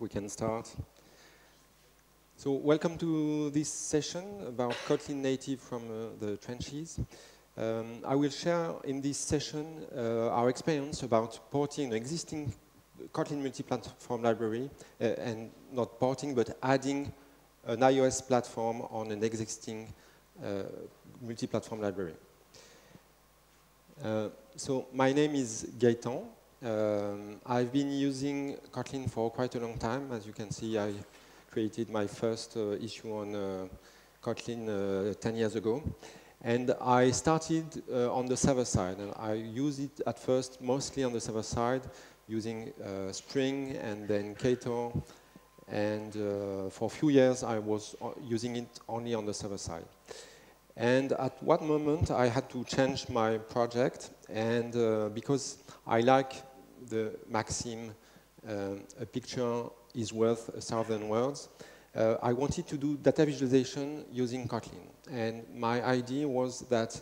we can start. So welcome to this session about Kotlin native from the trenches. I will share in this session our experience about porting an existing Kotlin multi-platform library, and not porting, but adding an iOS platform on an existing multi-platform library. So my name is Gaëtan. I've been using Kotlin for quite a long time. As you can see, I created my first issue on Kotlin 10 years ago. And I started on the server side. And I used it at first mostly on the server side, using Spring and then Ktor. And for a few years, I was using it only on the server side. And at one moment, I had to change my project. And because I like the maxim, a picture is worth 1,000 words, I wanted to do data visualization using Kotlin. And my idea was that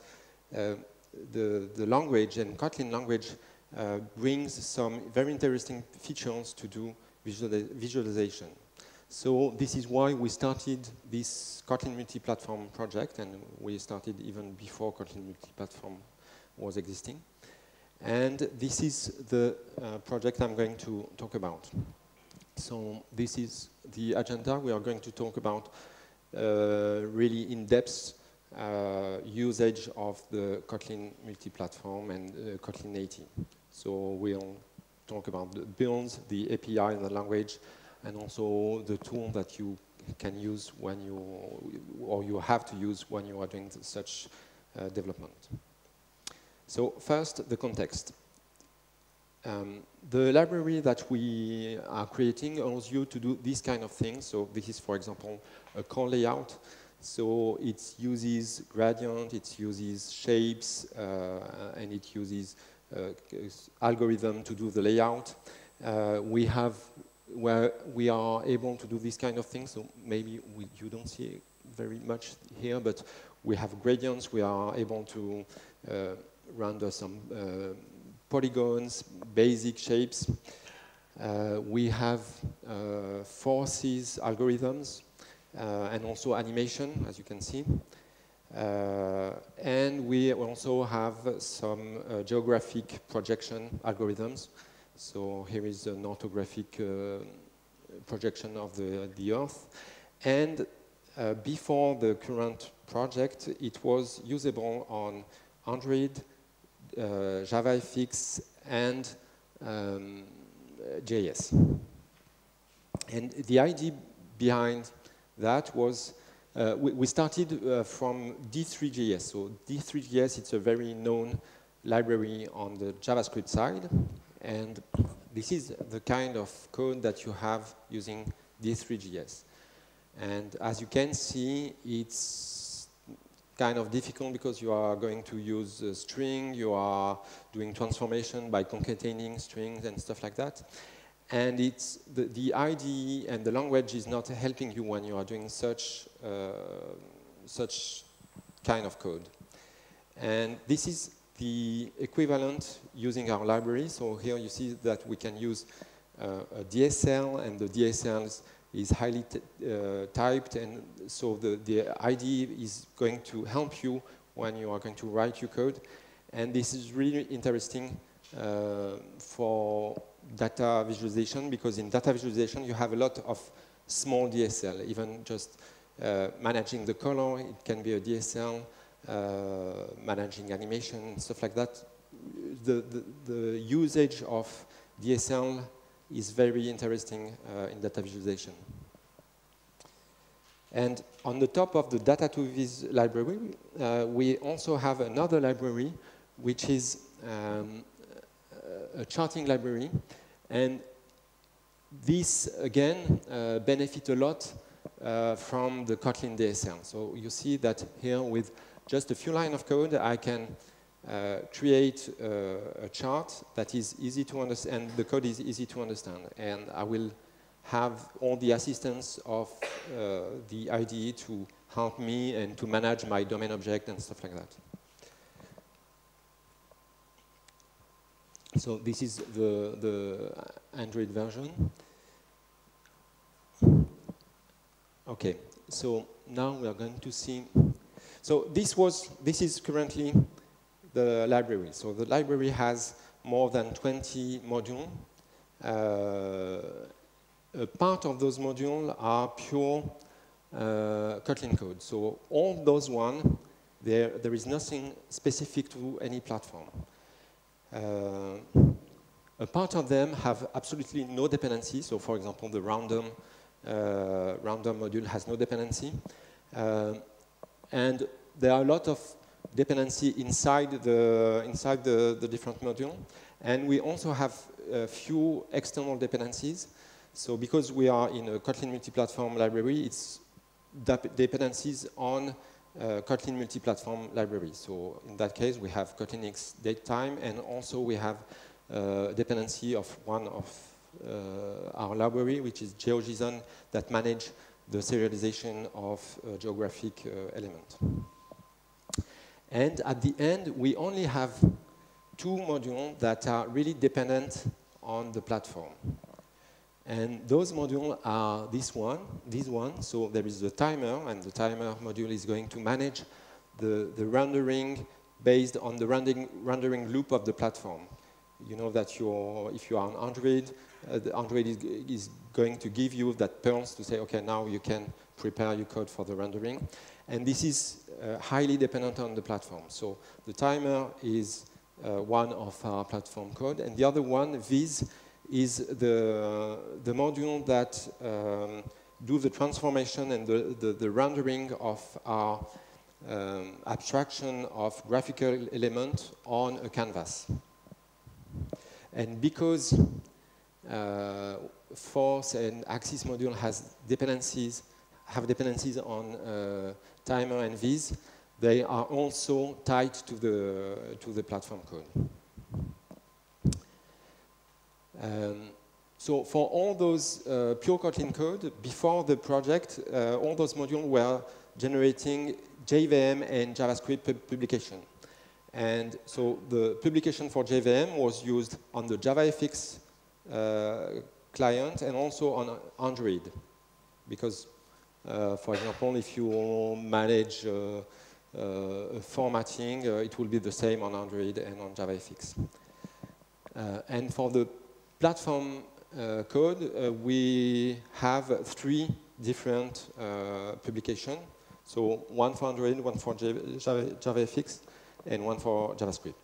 the language and Kotlin language brings some very interesting features to do visualization. So this is why we started this Kotlin multi-platform project, and we started even before Kotlin multi-platform was existing. And this is the project I'm going to talk about. So this is the agenda. We are going to talk about really in-depth usage of the Kotlin multi-platform and Kotlin native. So we'll talk about the builds, the API and the language, and also the tool that you can use when you have to use when you are doing such development. So first, the context. The library that we are creating allows you to do this kind of things. So this is, for example, a core layout. So it uses gradient, it uses shapes, and it uses algorithm to do the layout. Where we are able to do this kind of things, so maybe you don't see it very much here, but we have gradients. We are able to render some polygons, basic shapes. We have forces, algorithms, and also animation, as you can see. And we also have some geographic projection algorithms. So here is an orthographic projection of the Earth. And before the current project, it was usable on Android, JavaFX, and JS. And the idea behind that was we started from D3.js. So D3.js, it's a very known library on the JavaScript side. And this is the kind of code that you have using D3.js. And as you can see, it's kind of difficult because you are going to use a string, you are doing transformation by concatenating strings and stuff like that. And it's the IDE and the language is not helping you when you are doing such kind of code. And this is the equivalent using our library. So here you see that we can use a DSL, and the DSL is highly typed, and so the IDE is going to help you when you are going to write your code. And this is really interesting for data visualization, because in data visualization you have a lot of small DSL, even just managing the color, it can be a DSL. Managing animation, stuff like that. The usage of DSL is very interesting in data visualization. And on the top of the Data2Viz library, we also have another library, which is a charting library. And this, again, benefits a lot from the Kotlin DSL. So you see that here with just a few lines of code, I can create a chart that is easy to understand, and the code is easy to understand. And I will have all the assistance of the IDE to help me and to manage my domain object and stuff like that. So this is the Android version. Okay, so now we are going to see. So this is currently the library. So the library has more than 20 modules. A part of those modules are pure Kotlin code. So all those ones, there is nothing specific to any platform. A part of them have absolutely no dependency. So for example, the random module has no dependency. And there are a lot of dependency inside the different modules. And we also have a few external dependencies. So because we are in a Kotlin multi-platform library, it's dependencies on Kotlin multi-platform library. So in that case, we have Kotlin X datetime, and also we have dependency of one of our library, which is GeoJSON, that manage the serialization of geographic element. And at the end, we only have two modules that are really dependent on the platform. And those modules are this one. So there is the timer, and the timer module is going to manage the rendering based on the rendering loop of the platform. You know that if you are on Android, the Android is going to give you that pulse to say, okay, now you can prepare your code for the rendering. And this is highly dependent on the platform. So the timer is one of our platform code, and the other one, Viz, is the module that do the transformation and the rendering of our abstraction of graphical element on a canvas. And because force and axis module have dependencies on timer and Viz, they are also tied to the platform code. So for all those pure Kotlin code, before the project, all those modules were generating JVM and JavaScript publication. And so the publication for JVM was used on the JavaFX client and also on Android. Because, for example, if you manage formatting, it will be the same on Android and on JavaFX. And for the platform code, we have three different publications. So one for Android, one for JavaFX, and one for JavaScript.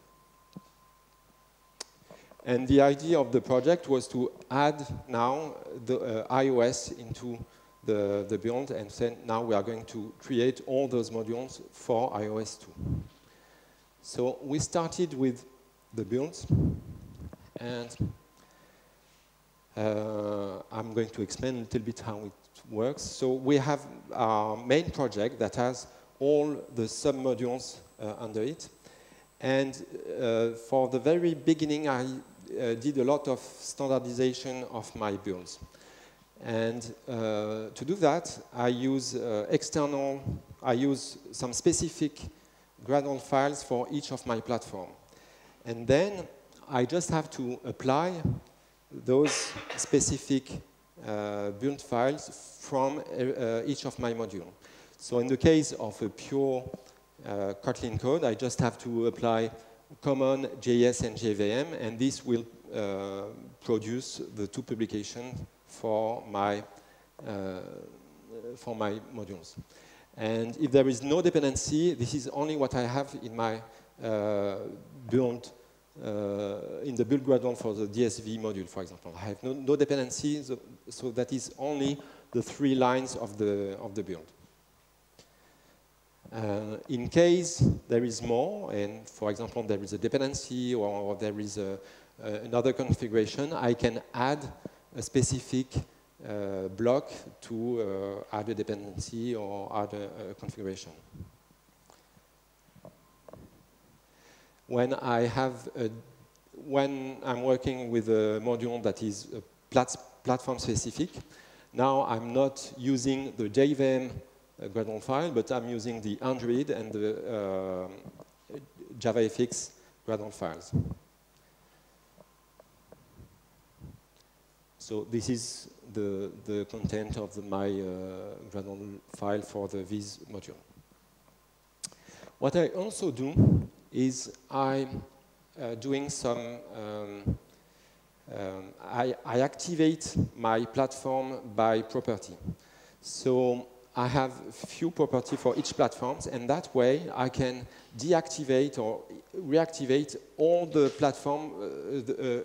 And the idea of the project was to add now the iOS into the build, and then now we are going to create all those modules for iOS 2. So we started with the builds, and I'm going to explain a little bit how it works. So we have our main project that has all the sub-modules under it. And for the very beginning, I did a lot of standardization of my builds. And to do that, I use some specific Gradle files for each of my platform. And then I just have to apply those specific build files from each of my modules. So in the case of a pure Kotlin code, I just have to apply common JS and JVM, and this will produce the two publications for my modules. And if there is no dependency, this is only what I have in my build, in the build Gradle for the DSV module, for example. I have no dependency, so that is only the 3 lines of the build. In case there is more, and for example, there is a dependency or there is another configuration, I can add a specific block to add a dependency or add a configuration. When I'm working with a module that is platform specific, now I'm not using the JVM Gradle file, but I'm using the Android and the JavaFX Gradle files. So this is the content of my Gradle file for the Viz module. What I also do is I'm doing some, I activate my platform by property. So I have few properties for each platform, and that way I can deactivate or reactivate all the platform,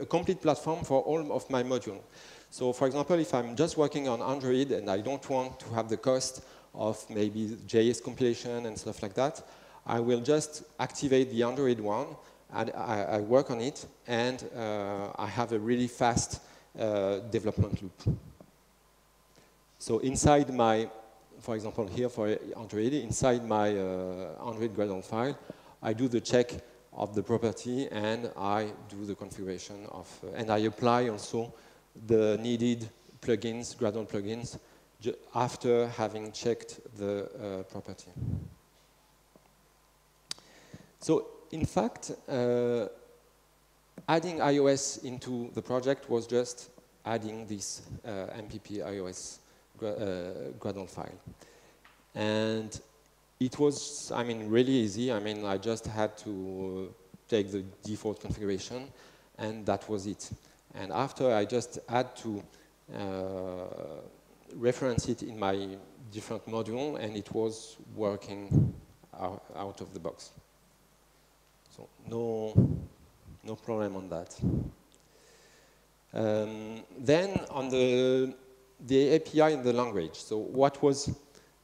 a complete platform for all of my modules. So for example, if I'm just working on Android and I don't want to have the cost of maybe JS compilation and stuff like that, I will just activate the Android one, and I work on it, and I have a really fast development loop. So inside my, for example, here for Android, inside my Android Gradle file, I do the check of the property, and I do the configuration of, and I apply also the needed plugins, Gradle plugins, after having checked the property. So, in fact, adding iOS into the project was just adding this MPP iOS Gradle file. And it was, I mean, really easy. I mean, I just had to take the default configuration, and that was it. And after, I just had to reference it in my different module, and it was working out of the box. So no problem on that. Then on the API and the language. So what was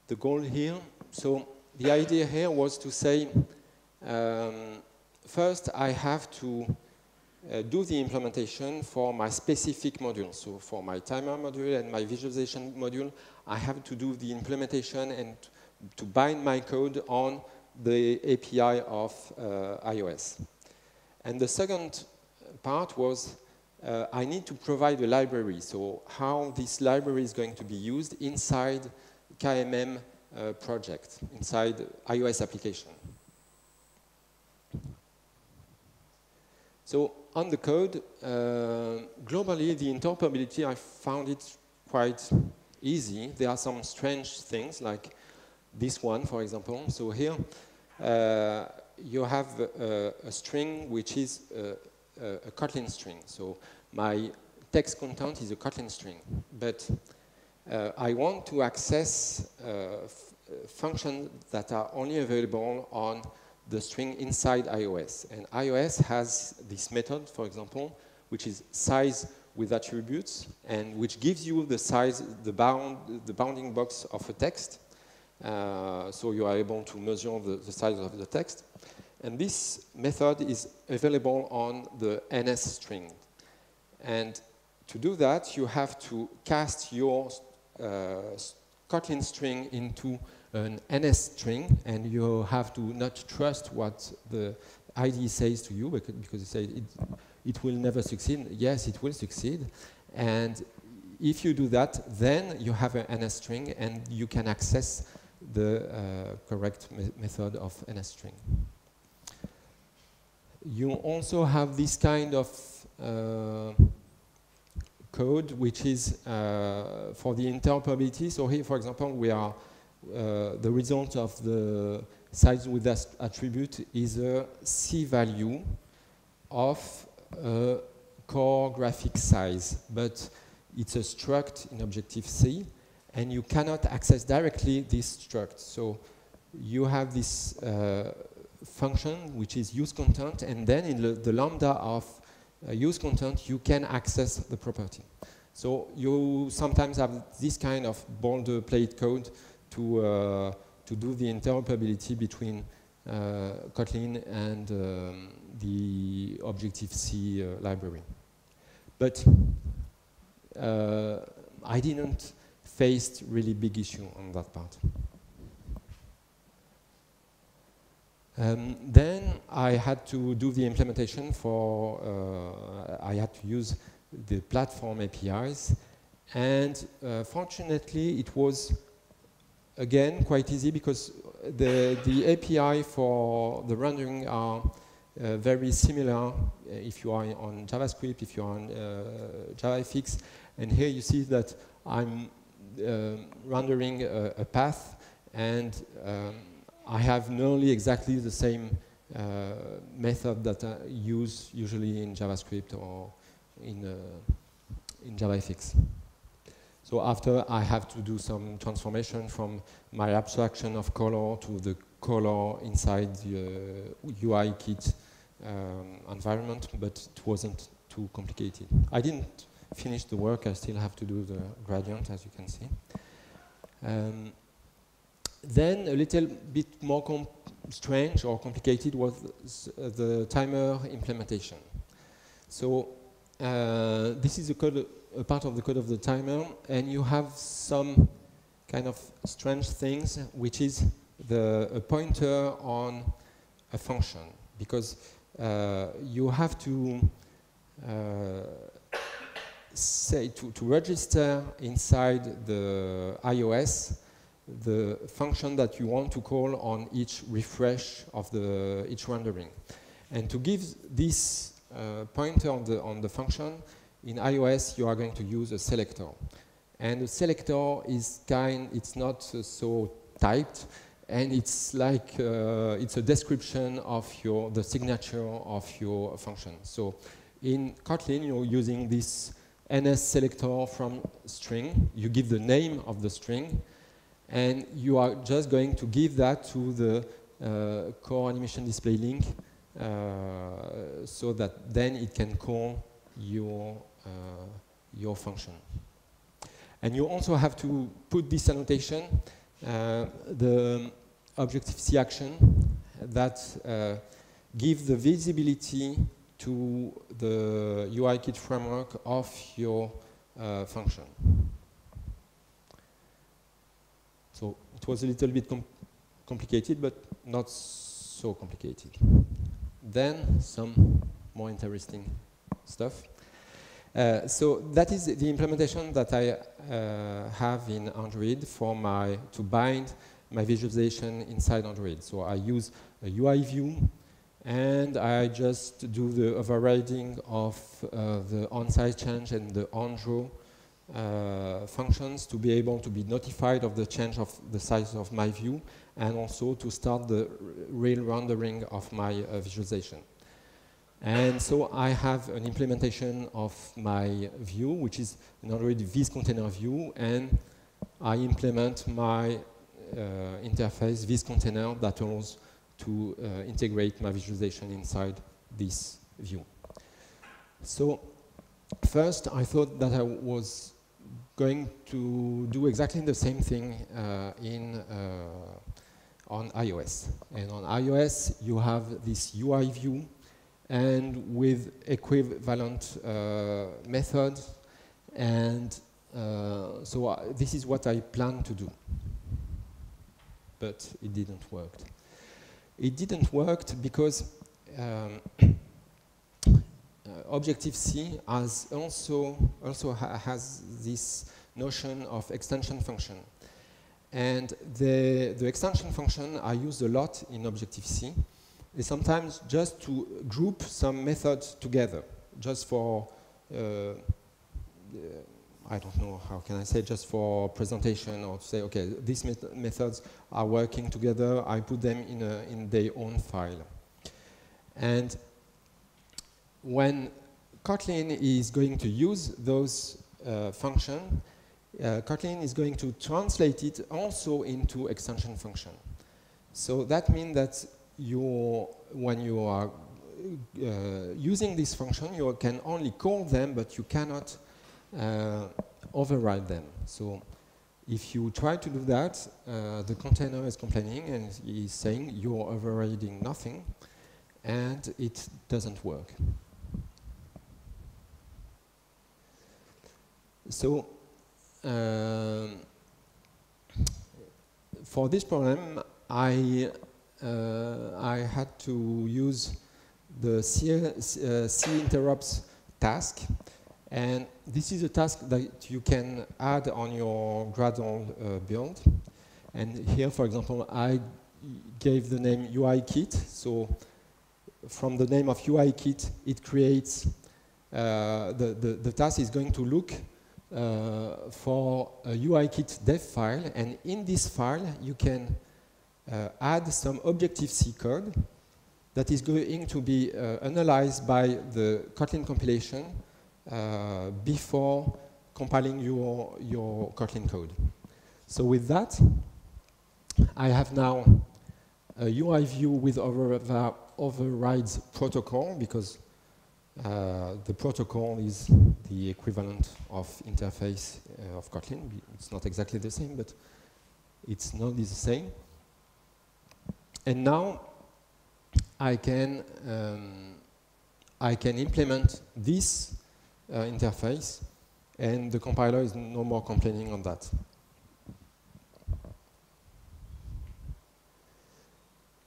the goal here? So the idea here was to say, first I have to do the implementation for my specific module. So for my timer module and my visualization module, I have to do the implementation and to bind my code on the API of iOS. And the second part was I need to provide a library. So how this library is going to be used inside KMM project, inside iOS application. So on the code, globally, the interoperability, I found it quite easy. There are some strange things, like this one, for example. So here, you have a string which is a Kotlin string. So my text content is a Kotlin string. But I want to access functions that are only available on the string inside iOS. And iOS has this method, for example, which is size with attributes, and which gives you the size, the bounding box of a text. So you are able to measure the size of the text. And this method is available on the NS string. And to do that, you have to cast your Kotlin string into an NS string, and you have to not trust what the IDE says to you, because it says it will never succeed. Yes, it will succeed. And if you do that, then you have an NS string, and you can access the correct method of NS string. You also have this kind of code, which is for the interoperability. So here, for example, we are the result of the size with attribute is a C value of a core graphic size, but it's a struct in Objective-C, and you cannot access directly this struct. So you have this function which is use content, and then in the lambda of use content, you can access the property. So you sometimes have this kind of boilerplate code to do the interoperability between Kotlin and the Objective-C library. But I didn't face really big issue on that part. Then I had to do the implementation for, I had to use the platform APIs, and fortunately it was again quite easy, because the API for the rendering are very similar if you are on JavaScript, if you are on JavaFX, And here you see that I'm rendering a path, and I have nearly exactly the same method that I use usually in JavaScript or in JavaFX. So after I have to do some transformation from my abstraction of color to the color inside the UIKit environment, but it wasn't too complicated. I didn't finish the work, I still have to do the gradient, as you can see. Then a little bit more strange or complicated was the timer implementation. So this is a part of the code of the timer, and you have some kind of strange things, which is a pointer on a function, because you have to say to register inside the iOS the function that you want to call on each refresh of each rendering. And to give this pointer on the function, in iOS you are going to use a selector. And the selector is it's not so typed, and it's like, it's a description of the signature of your function. So in Kotlin, you're using this NS selector from string. You give the name of the string, and you are just going to give that to the core animation display link, so that then it can call your function. And you also have to put this annotation, the Objective-C action, that give the visibility to the UIKit framework of your function. So it was a little bit complicated, but not so complicated. Then some more interesting stuff. So that is the implementation that I have in Android to bind my visualization inside Android. So I use a UI view, and I just do the overriding of the on-site change and the on-draw functions to be able to be notified of the change of the size of my view, and also to start the real rendering of my visualization. And so I have an implementation of my view, which is an Android vContainer view, and I implement my interface vContainer that allows to integrate my visualization inside this view. So first, I thought that I was going to do exactly the same thing on iOS. And on iOS, you have this UI view, and with equivalent methods, and so this is what I plan to do. But it didn't work. It didn't work because Objective-C also has this notion of extension function. And the extension function I use a lot in Objective-C is sometimes just to group some methods together, just for, I don't know, how can I say, just for presentation, or to say, okay, these methods are working together, I put them in their own file. And when Kotlin is going to use those functions, Kotlin is going to translate it also into extension function. So that means that when you are using this function, you can only call them, but you cannot override them. So if you try to do that, the container is complaining and is saying you're overriding nothing, and it doesn't work. So for this problem, I had to use the C interrupts task, and this is a task that you can add on your Gradle build. And here, for example, I gave the name UIKit. So from the name of UIKit, it creates the task is going to look for a UIKit dev file, and in this file you can add some Objective-C code that is going to be analyzed by the Kotlin compilation before compiling your Kotlin code. So with that, I have now a UI view with overrides protocol, because the protocol is the equivalent of interface of Kotlin. It's not exactly the same, but its node is the same. And now I can implement this interface, and the compiler is no more complaining on that.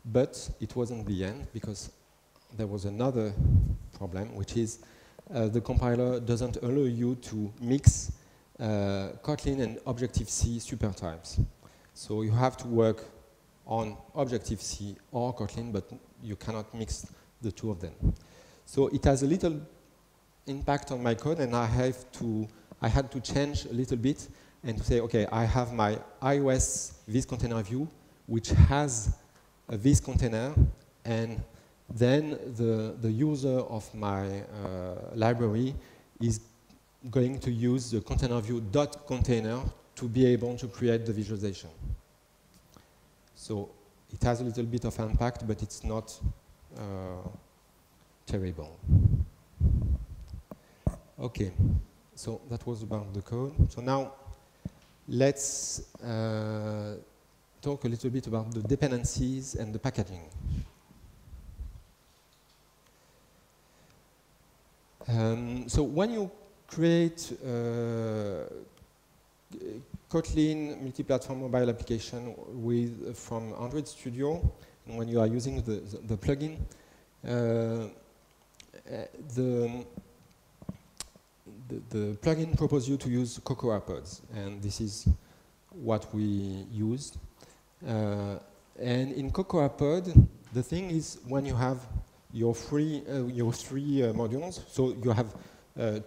But it wasn't the end, because there was another problem, which is the compiler doesn't allow you to mix Kotlin and Objective-C supertypes. So you have to work on Objective-C or Kotlin, but you cannot mix the two of them. So it has a little impact on my code, and I had to change a little bit and to say, okay, I have my iOS Viz container view, which has a Viz container, and then the user of my library is going to use the container view .container to be able to create the visualization. So it has a little bit of impact, but it's not terrible. Okay, so that was about the code. So now let's talk a little bit about the dependencies and the packaging. So when you create Kotlin multi-platform mobile application from Android Studio, and when you are using the plugin, the plugin proposes you to use Cocoa Pods, and this is what we used. And in Cocoa Pod, the thing is, when you have your three modules, so you have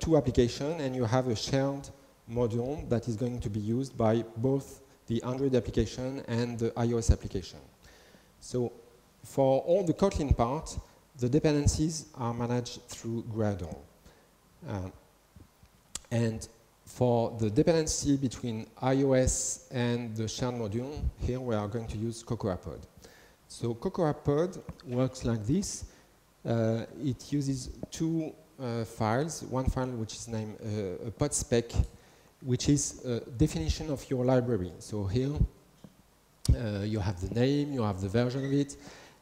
2 applications, and you have a shared module that is going to be used by both the Android application and the iOS application. So for all the Kotlin part, the dependencies are managed through Gradle. And for the dependency between iOS and the shared module, here we are going to use Cocoa Pod. So Cocoa Pod works like this. It uses 2 files. One file which is named a pod spec, which is a definition of your library. So here you have the name, you have the version of it,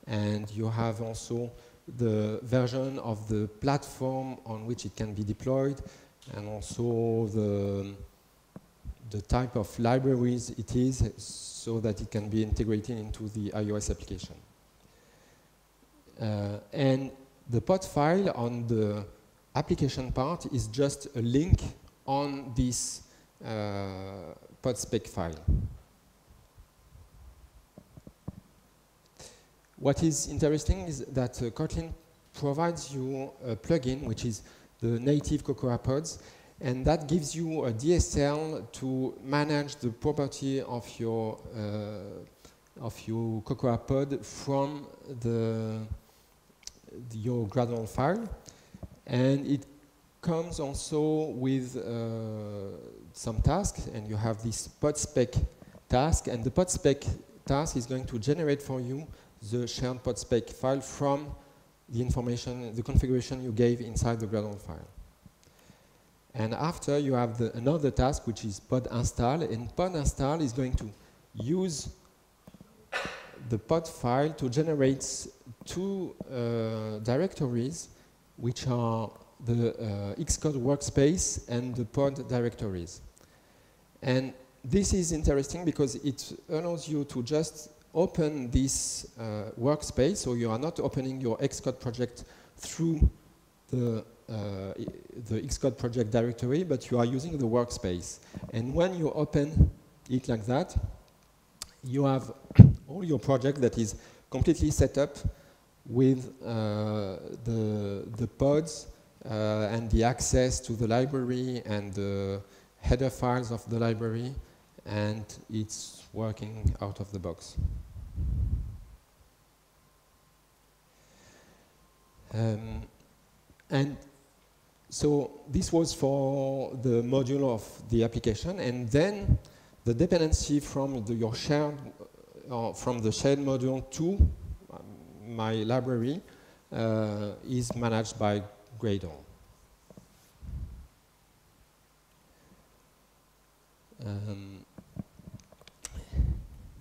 and you have also the version of the platform on which it can be deployed, and also the type of libraries it is, so that it can be integrated into the iOS application. And the pod file on the application part is just a link on this pod spec file. What is interesting is that Kotlin provides you a plugin, which is the native Cocoa Pods, and that gives you a DSL to manage the property of your Cocoa Pod from your Gradle file, and it comes also with some tasks, and you have this pod spec task, and the pod spec task is going to generate for you the shared pod spec file from the information, the configuration you gave inside the Gradle file. And after you have another task, which is pod install, and pod install is going to use the pod file to generate 2 directories, which are the Xcode workspace and the pod directories. And this is interesting because it allows you to just open this workspace, so you are not opening your Xcode project through the Xcode project directory, but you are using the workspace. And when you open it like that, you have all your project that is completely set up with the pods and the access to the library and the header files of the library, and it's working out of the box. And so this was for the module of the application, and then the dependency from your shared, from the shared module to my library is managed by Gradle.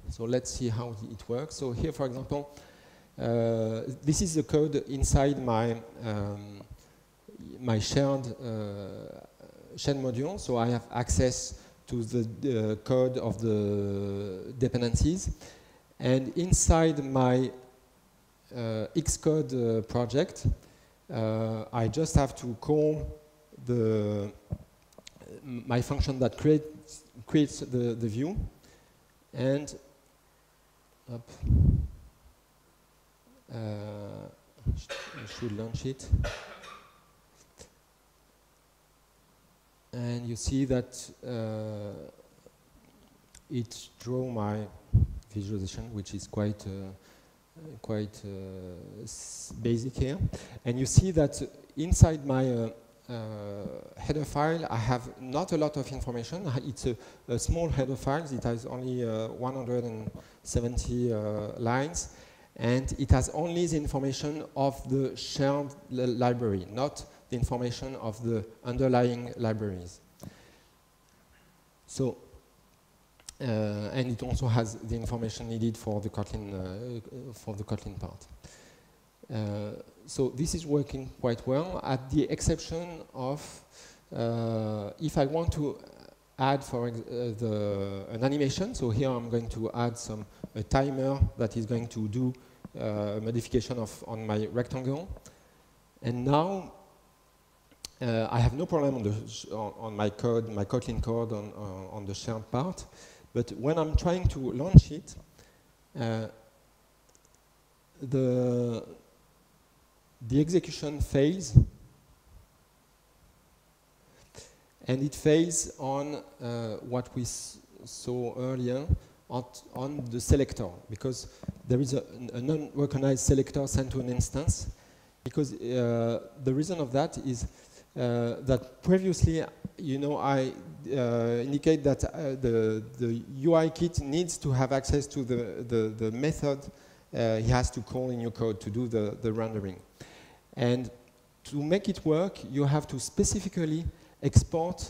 So let's see how it works. So here, for example, this is the code inside my my shared module. So I have access to the code of the dependencies, and inside my Xcode project, I just have to call my function that creates the view, and should launch it. And you see that it drew my visualization, which is quite basic here. And you see that inside my header file, I have not a lot of information. It's a small header file. It has only 170 lines, and it has only the information of the shared library, not the information of the underlying libraries. So, and it also has the information needed for the Kotlin part. So this is working quite well, at the exception of if I want to add an animation. So here I'm going to add a timer that is going to do a modification on my rectangle, and now I have no problem on my code, my Kotlin code on the shared part. But when I'm trying to launch it, the execution fails, and it fails on what we saw earlier on the selector, because there is a non-recognized selector sent to an instance. Because the reason of that is that previously, I indicate that the UI kit needs to have access to the method he has to call in your code to do the rendering. And to make it work, you have to specifically export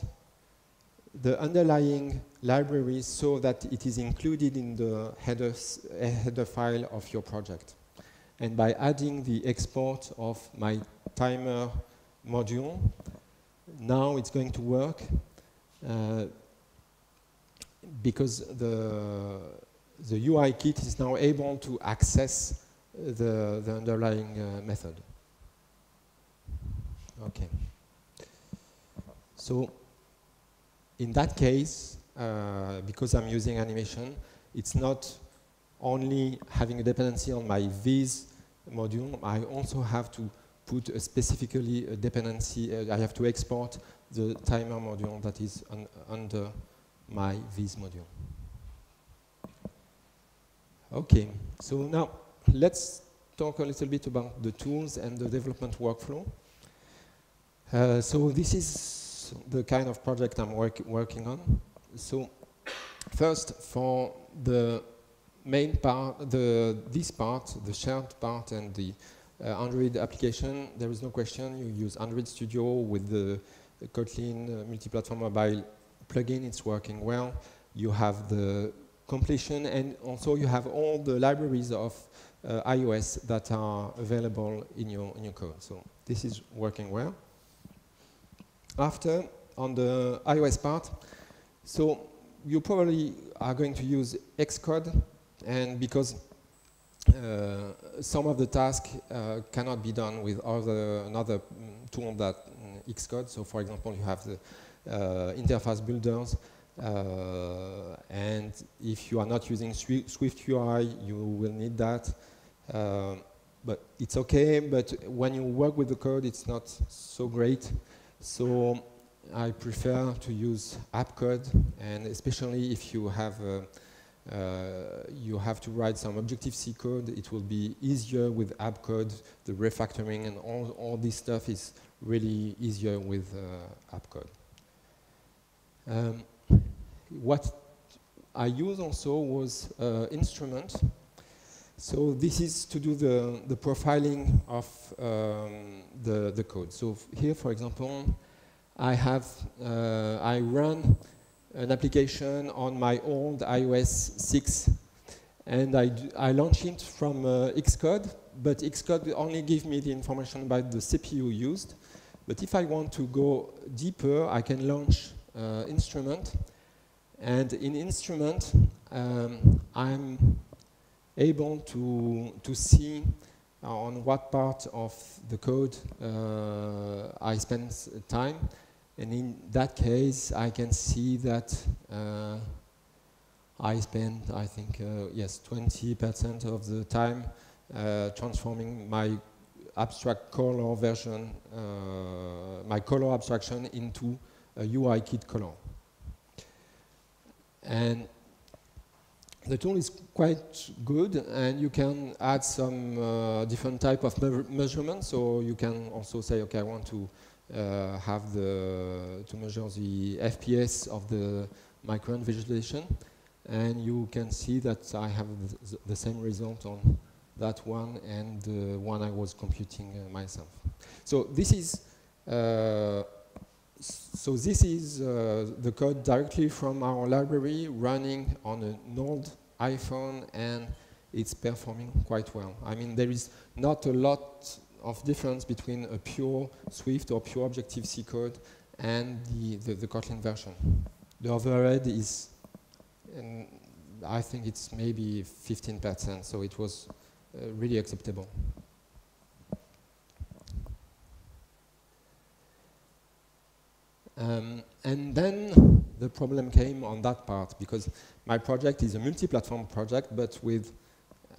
the underlying library so that it is included in the header file of your project. And by adding the export of my timer module, now it's going to work because the UI kit is now able to access the underlying method. Okay. So in that case, because I'm using animation, it's not only having a dependency on my viz module. I also have to put specifically a dependency. I have to export the timer module that is under my viz module. Okay, so now let's talk a little bit about the tools and the development workflow. So this is the kind of project I'm working on. So first, for the main part, this part, the shared part and the Android application, there is no question. You use Android Studio with the Kotlin multi-platform mobile plugin. It's working well. You have the completion, and also you have all the libraries of iOS that are available in your code. So this is working well. After, on the iOS part, so you probably are going to use Xcode, and because some of the tasks cannot be done with another tool that Xcode. So for example, you have the interface builders, and if you are not using Swift UI, you will need that. But it's okay, but when you work with the code, it's not so great. So I prefer to use app code, and especially if you have to write some Objective-C code, it will be easier with app code. The refactoring and all this stuff is really easier with app code. What I used also was instrument. So this is to do the profiling of the code. So here, for example, I run an application on my old iOS 6, and I launch it from Xcode, but Xcode only gives me the information about the CPU used. But if I want to go deeper, I can launch instrument, and in instrument, I'm able to see on what part of the code I spend time. And in that case, I can see that I spend, I think, yes, 20% of the time transforming my abstract color version, my color abstraction into a UIKit color. And the tool is quite good, and you can add some different type of measurements. So you can also say, okay, I want to measure the FPS of my current visualization, and you can see that I have the same result on that one and the one I was computing myself. So this is the code directly from our library running on an old iPhone, and it's performing quite well. I mean, there is not a lot of difference between a pure Swift or pure Objective-C code and the Kotlin version. The overhead is, I think it's maybe 15%, so it was really acceptable. And then the problem came on that part, because my project is a multi-platform project, but with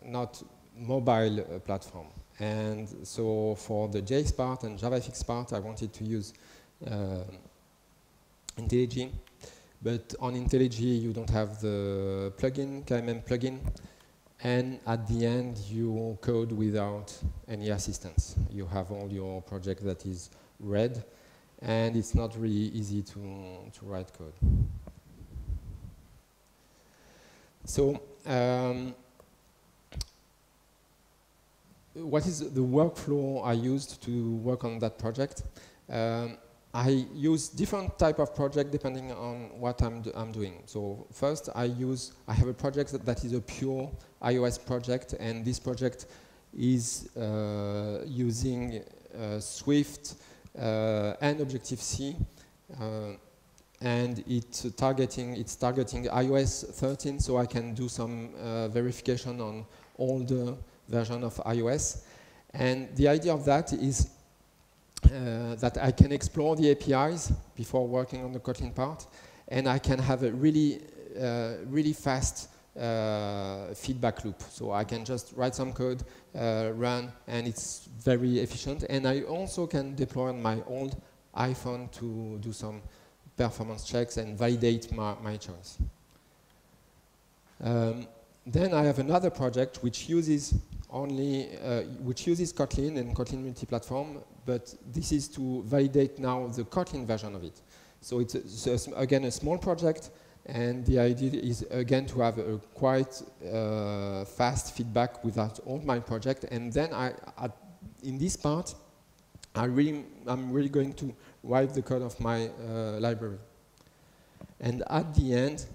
not mobile platform. And so for the JS part and JavaFX part, I wanted to use IntelliJ. But on IntelliJ, you don't have the plugin, KMM plugin. And at the end, you code without any assistance. You have all your project that is red, and it's not really easy to write code. So what is the workflow I used to work on that project? I use different type of project depending on what I'm doing. So first, I have a project that is a pure iOS project, and this project is using Swift and Objective-C, and it's targeting iOS 13, so I can do some verification on older version of iOS. And the idea of that is that I can explore the APIs before working on the Kotlin part, and I can have a really fast feedback loop. So I can just write some code, run, and it's very efficient. And I also can deploy on my old iPhone to do some performance checks and validate my choice. Then I have another project which uses Kotlin and Kotlin multi-platform, but this is to validate now the Kotlin version of it. So it's again a small project, and the idea is again to have a quite fast feedback without all my project. And then in this part, I'm really going to write the code of my library. And at the end,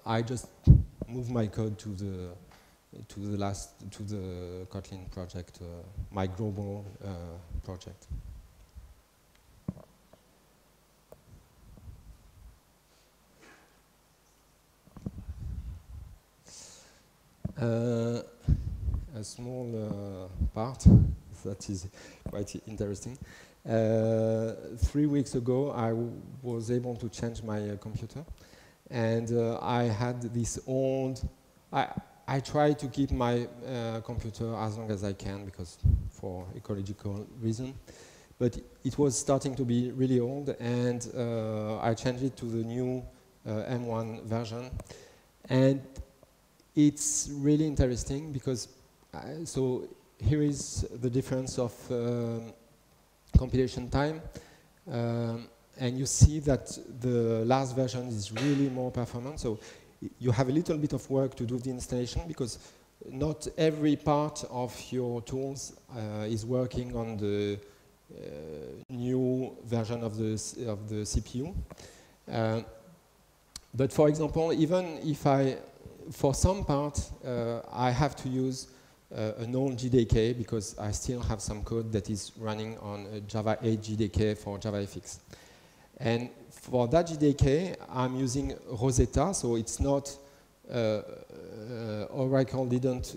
I just move my code to the Kotlin project, my global project. A small part that is quite interesting. 3 weeks ago, I was able to change my computer, and I had this old. I try to keep my computer as long as I can, because for ecological reason. but it was starting to be really old, and I changed it to the new M1 version. And it's really interesting because, so here is the difference of compilation time. And you see that the last version is really more performant. So you have a little bit of work to do the installation because not every part of your tools is working on the new version of the CPU. But for example, even if for some part, I have to use an old JDK because I still have some code that is running on a Java 8 JDK for JavaFX. And for that JDK, I'm using Rosetta, so it's not, Oracle didn't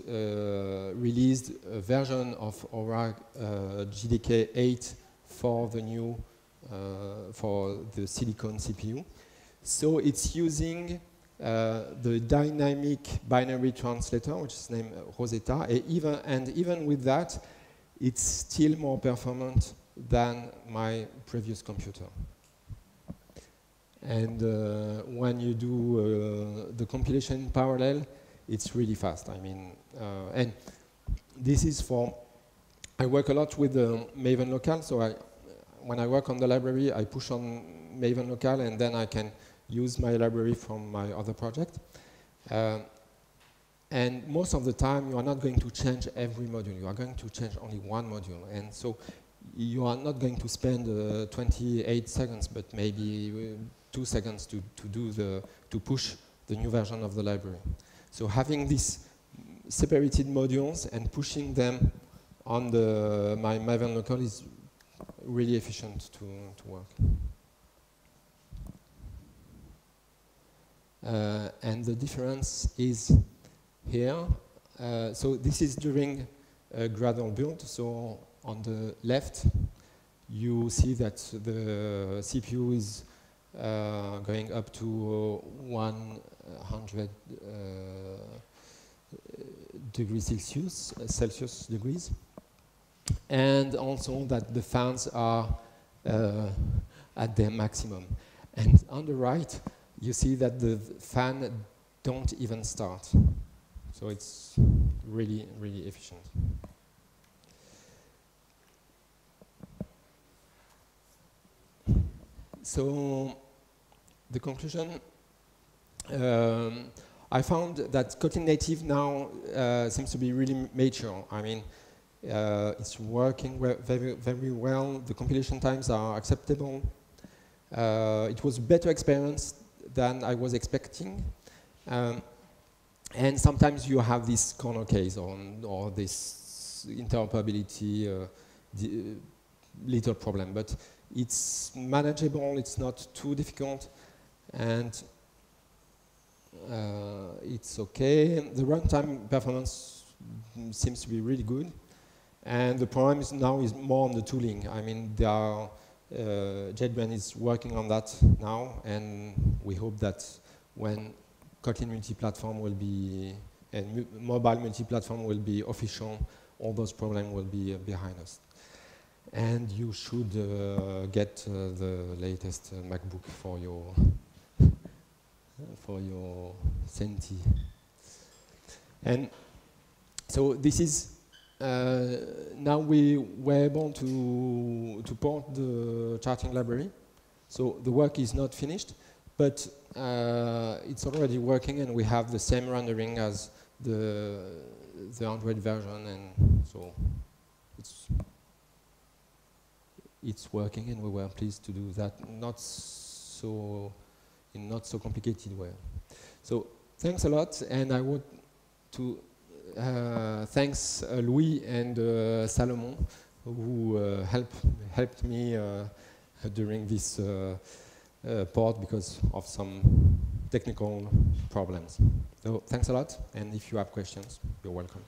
release a version of Oracle JDK 8 for the new, for the Silicon CPU. So it's using the dynamic binary translator, which is named Rosetta, and even with that, it's still more performant than my previous computer. And when you do the compilation in parallel, it's really fast. I mean, and this is for, I work a lot with Maven Local, so when I work on the library, I push on Maven Local, and then I can use my library from my other project. And most of the time, you are not going to change every module. You are going to change only one module. And so you are not going to spend 28 seconds, but maybe 2 seconds to push the new version of the library. So having these separated modules and pushing them on my Maven Local is really efficient to work. And the difference is here. So this is during a gradual build. So on the left, you see that the CPU is going up to 100 degrees Celsius degrees. And also that the fans are at their maximum. And on the right, you see that the fan don't even start. So it's really, really efficient. So the conclusion, I found that Kotlin Native now seems to be really mature. I mean, it's working very, very well. The compilation times are acceptable. It was a better experience than I was expecting. And sometimes you have this corner case or this interoperability little problem, but it's manageable, it's not too difficult, and it's okay. The runtime performance seems to be really good, and the problem now is more on the tooling. I mean, JetBrains is working on that now, and we hope that when Kotlin multi-platform will be, and mobile multi-platform will be official, all those problems will be behind us. And you should get the latest MacBook for your Senti. And so this is now we were able to port the charting library. So the work is not finished, but it's already working, and we have the same rendering as the Android version, and so it's working, and we were pleased to do that, in not so complicated way. So thanks a lot, and I want to thanks Louis and Salomon, who helped me during this port because of some technical problems. So thanks a lot, and if you have questions, you're welcome.